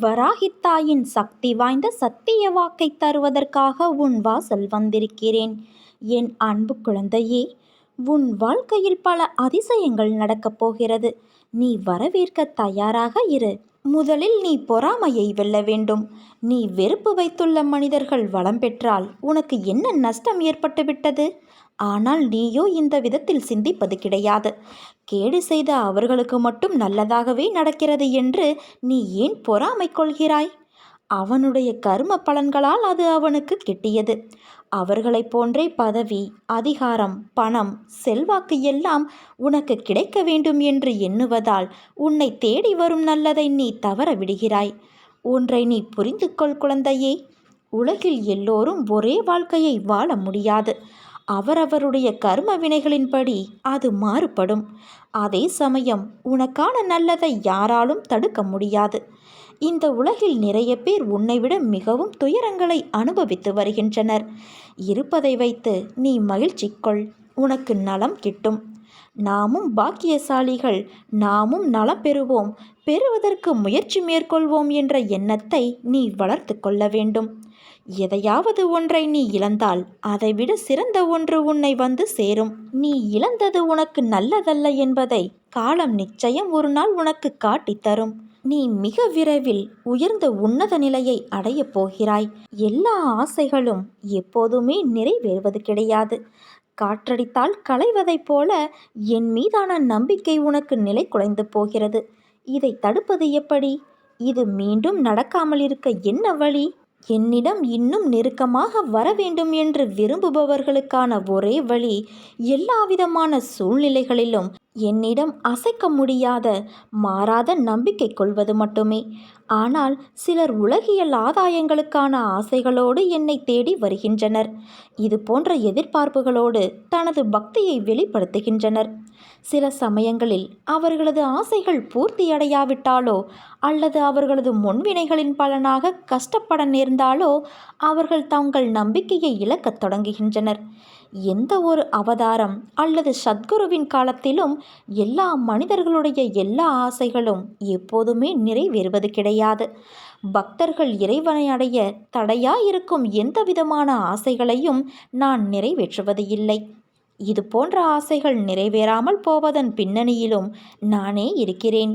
வராகித்தாயின் சக்தி வாய்ந்த சத்திய வாக்கை தருவதற்காக உன் வாசல் வந்திருக்கிறேன். என் அன்பு குழந்தையே, உன் வாழ்க்கையில் பல அதிசயங்கள் நடக்கப் போகிறது. நீ வரவேற்க தயாராக இரு. முதலில் நீ பொறாமையை வெல்ல வேண்டும். நீ வெறுப்பு வைத்துள்ள மனிதர்கள் வளம் பெற்றால் உனக்கு என்ன நஷ்டம் ஏற்பட்டுவிட்டது? ஆனால் நீயோ இந்த விதத்தில் சிந்திப்பது கிடையாது. கேடு செய்த அவர்களுக்கு மட்டும் நல்லதாகவே நடக்கிறது என்று நீ ஏன் பொறாமை கொள்கிறாய்? அவனுடைய கர்ம பலன்களால் அது அவனுக்கு கிட்டியது. அவர்களைப் போன்றே பதவி, அதிகாரம், பணம், செல்வாக்கு எல்லாம் உனக்கு கிடைக்க வேண்டும் என்று எண்ணுவதால் உன்னை தேடி வரும் நல்லதை நீ தவற விடுகிறாய். ஒன்றை நீ புரிந்து கொள் குழந்தையே. உலகில் எல்லோரும் ஒரே வாழ்க்கையை வாழ முடியாது. அவரவருடைய கர்ம வினைகளின்படி அது மாறுபடும். அதே சமயம் உனக்கான நல்லதை யாராலும் தடுக்க முடியாது. இந்த உலகில் நிறைய பேர் உன்னை விட மிகவும் துயரங்களை அனுபவித்து வருகின்றனர். இருப்பதை வைத்து நீ மகிழ்ச்சி கொள். உனக்கு நலம் கிட்டும். நாமும் பாக்கியசாலிகள், நாமும் நலம் பெறுவோம், பெறுவதற்கு முயற்சி மேற்கொள்வோம் என்ற எண்ணத்தை நீ வளர்த்து கொள்ள வேண்டும். எதையாவது ஒன்றை நீ இழந்தால் அதைவிட சிறந்த ஒன்று உன்னை வந்து சேரும். நீ இழந்தது உனக்கு நல்லதல்ல என்பதை காலம் நிச்சயம் ஒரு நாள் உனக்கு காட்டித் தரும். நீ மிக விரைவில் உயர்ந்த உன்னத நிலையை அடையப் போகிறாய். எல்லா ஆசைகளும் எப்போதுமே நிறைவேறுவது கிடையாது. காற்றடித்தால் களைவதைப் போல என் மீதான நம்பிக்கை உனக்கு நிலை குலைந்து போகிறது. இதை தடுப்பது எப்படி? இது மீண்டும் நடக்காமல் இருக்க என்ன வழி? என்னிடம் இன்னும் நெருக்கமாக வர வேண்டும் என்று விரும்புபவர்களுக்கான ஒரே வழி, எல்லாவிதமான சூழ்நிலைகளிலும் என்னிடம் அசைக்க முடியாத மாறாத நம்பிக்கை கொள்வது மட்டுமே. ஆனால் சிலர் உலகியல் ஆதாயங்களுக்கான ஆசைகளோடு என்னை தேடி வருகின்றனர். இது போன்ற எதிர்பார்ப்புகளோடு தனது பக்தியை வெளிப்படுத்துகின்றனர். சில சமயங்களில் அவர்களது ஆசைகள் பூர்த்தியடையாவிட்டாலோ அல்லது அவர்களது முன்வினைகளின் பலனாக கஷ்டப்பட நேர்ந்தாலோ அவர்கள் தங்கள் நம்பிக்கையை இழக்கத் தொடங்குகின்றனர். எந்த ஒரு அவதாரம் அல்லது சத்குருவின் காலத்திலும் எல்லா மனிதர்களுடைய எல்லா ஆசைகளும் எப்போதுமே நிறைவேறுவது கிடையாது. பக்தர்கள் இறைவனை அடைய தடையாயிருக்கும் எந்தவிதமான ஆசைகளையும் நான் நிறைவேற்றுவது இல்லை. இது போன்ற ஆசைகள் நிறைவேறாமல் போவதன் பின்னணியிலும் நானே இருக்கிறேன்.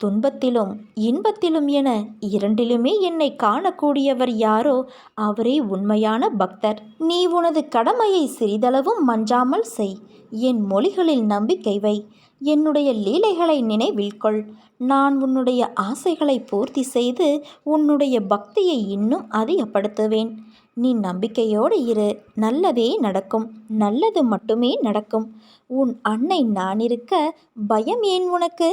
துன்பத்திலும் இன்பத்திலும் என இரண்டிலுமே என்னை காணக்கூடியவர் யாரோ அவரே உண்மையான பக்தர். நீ உனது கடமையை சிறிதளவும் மஞ்சாமல் செய். என் மொழிகளில் நம்பிக்கை வை. என்னுடைய லீலைகளை நினைவில் கொள். நான் உன்னுடைய ஆசைகளை பூர்த்தி செய்து உன்னுடைய பக்தியை இன்னும் அதிகப்படுத்துவேன். நீ நம்பிக்கையோடு இரு. நல்லதே நடக்கும். நல்லது மட்டுமே நடக்கும். உன் அன்னை நான் இருக்க பயம் ஏன் உனக்கு?